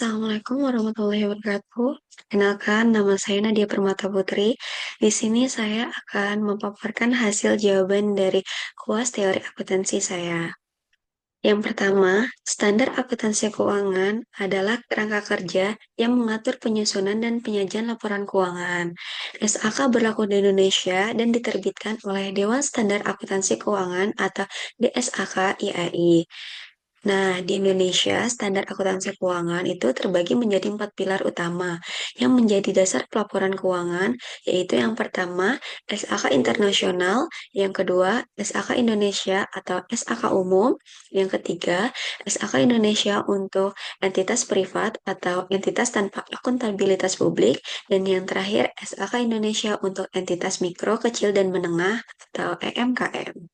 Assalamualaikum warahmatullahi wabarakatuh. Kenalkan, nama saya Nadia Permata Putri. Di sini saya akan memaparkan hasil jawaban dari kuas teori akuntansi saya. Yang pertama, standar akuntansi keuangan adalah kerangka kerja yang mengatur penyusunan dan penyajian laporan keuangan. SAK berlaku di Indonesia dan diterbitkan oleh Dewan Standar Akuntansi Keuangan atau DSAK IAI. Nah, di Indonesia, standar akuntansi keuangan itu terbagi menjadi 4 pilar utama yang menjadi dasar pelaporan keuangan, yaitu yang pertama, SAK internasional, yang kedua, SAK Indonesia atau SAK umum, yang ketiga, SAK Indonesia untuk entitas privat atau entitas tanpa akuntabilitas publik, dan yang terakhir, SAK Indonesia untuk entitas mikro, kecil, dan menengah atau EMKM.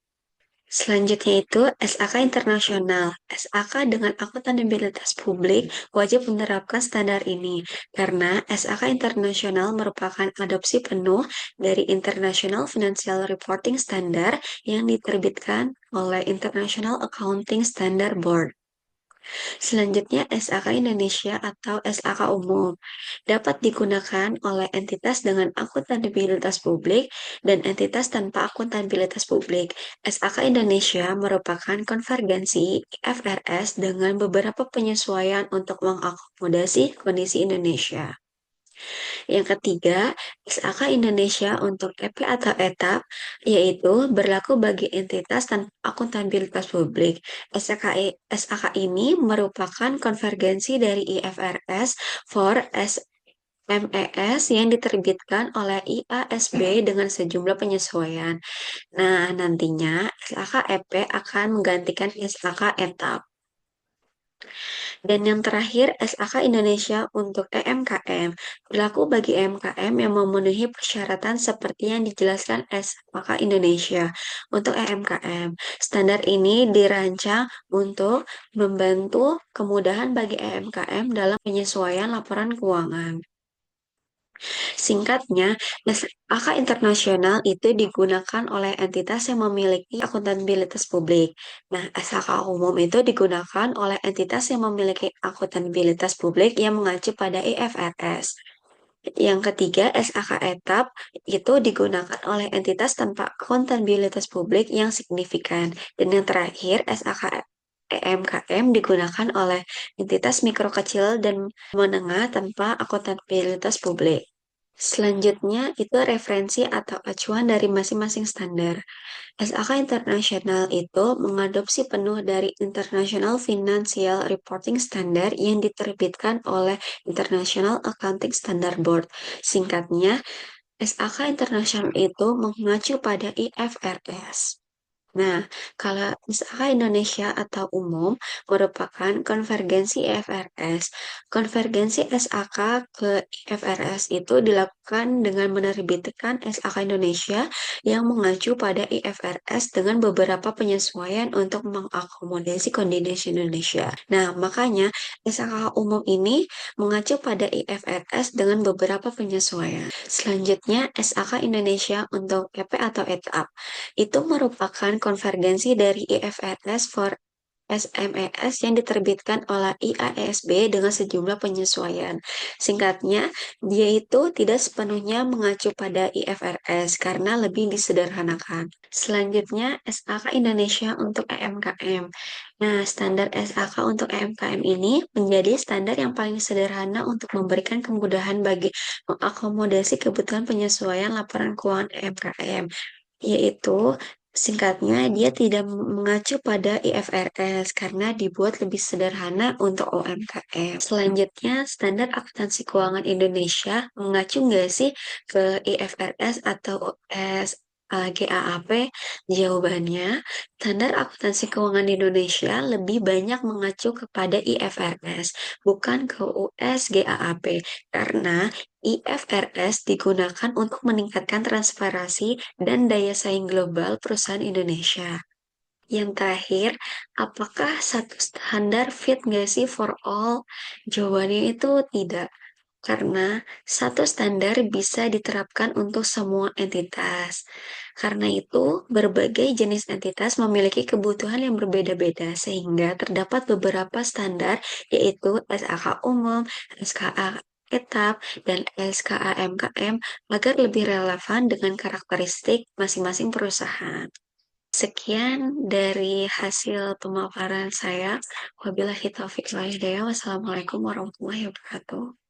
Selanjutnya itu SAK internasional. SAK dengan akuntabilitas publik wajib menerapkan standar ini karena SAK internasional merupakan adopsi penuh dari International Financial Reporting Standard yang diterbitkan oleh International Accounting Standard Board. Selanjutnya, SAK Indonesia atau SAK umum dapat digunakan oleh entitas dengan akuntabilitas publik dan entitas tanpa akuntabilitas publik. SAK Indonesia merupakan konvergensi IFRS dengan beberapa penyesuaian untuk mengakomodasi kondisi Indonesia. Yang ketiga, SAK Indonesia untuk EP atau etap, yaitu berlaku bagi entitas tanpa akuntabilitas publik. SAK ini merupakan konvergensi dari IFRS for SMES yang diterbitkan oleh IASB dengan sejumlah penyesuaian. Nah, nantinya SAK EP akan menggantikan SAK etap. Dan yang terakhir, SAK Indonesia untuk EMKM. Berlaku bagi EMKM yang memenuhi persyaratan seperti yang dijelaskan SAK Indonesia untuk EMKM. Standar ini dirancang untuk membantu kemudahan bagi EMKM dalam penyesuaian laporan keuangan. Singkatnya, SAK internasional itu digunakan oleh entitas yang memiliki akuntabilitas publik. Nah, SAK umum itu digunakan oleh entitas yang memiliki akuntabilitas publik yang mengacu pada IFRS. Yang ketiga, SAK etap itu digunakan oleh entitas tanpa akuntabilitas publik yang signifikan. Dan yang terakhir, SAK EMKM digunakan oleh entitas mikro kecil dan menengah tanpa akuntabilitas publik. Selanjutnya, itu referensi atau acuan dari masing-masing standar. SAK internasional itu mengadopsi penuh dari International Financial Reporting Standard yang diterbitkan oleh International Accounting Standard Board. Singkatnya, SAK internasional itu mengacu pada IFRS. Nah, kalau misalkan Indonesia atau umum merupakan konvergensi IFRS. Konvergensi SAK ke IFRS itu dilakukan dengan menerbitkan SAK Indonesia yang mengacu pada IFRS dengan beberapa penyesuaian untuk mengakomodasi kondisi Indonesia. Nah, makanya SAK umum ini mengacu pada IFRS dengan beberapa penyesuaian. Selanjutnya, SAK Indonesia untuk EP atau ETAP itu merupakan konvergensi dari IFRS for SMES yang diterbitkan oleh IASB dengan sejumlah penyesuaian. Singkatnya, dia itu tidak sepenuhnya mengacu pada IFRS karena lebih disederhanakan. Selanjutnya, SAK Indonesia untuk EMKM. Nah, standar SAK untuk EMKM ini menjadi standar yang paling sederhana untuk memberikan kemudahan bagi mengakomodasi kebutuhan penyesuaian laporan keuangan EMKM, yaitu singkatnya dia tidak mengacu pada IFRS karena dibuat lebih sederhana untuk UMKM. Selanjutnya, standar akuntansi keuangan Indonesia mengacu nggak sih ke IFRS atau US GAAP? Jawabannya, standar akuntansi keuangan Indonesia lebih banyak mengacu kepada IFRS, bukan ke US GAAP, karena IFRS digunakan untuk meningkatkan transparansi dan daya saing global perusahaan Indonesia. Yang terakhir, apakah satu standar fit nggak sih for all? Jawabannya itu tidak. Karena satu standar bisa diterapkan untuk semua entitas. Karena itu, berbagai jenis entitas memiliki kebutuhan yang berbeda-beda, sehingga terdapat beberapa standar, yaitu SAK umum, SKA etap, dan SKA MKM, agar lebih relevan dengan karakteristik masing-masing perusahaan. Sekian dari hasil pemaparan saya. Wabillahi taufiq wal hidayah. Wassalamualaikum warahmatullahi wabarakatuh.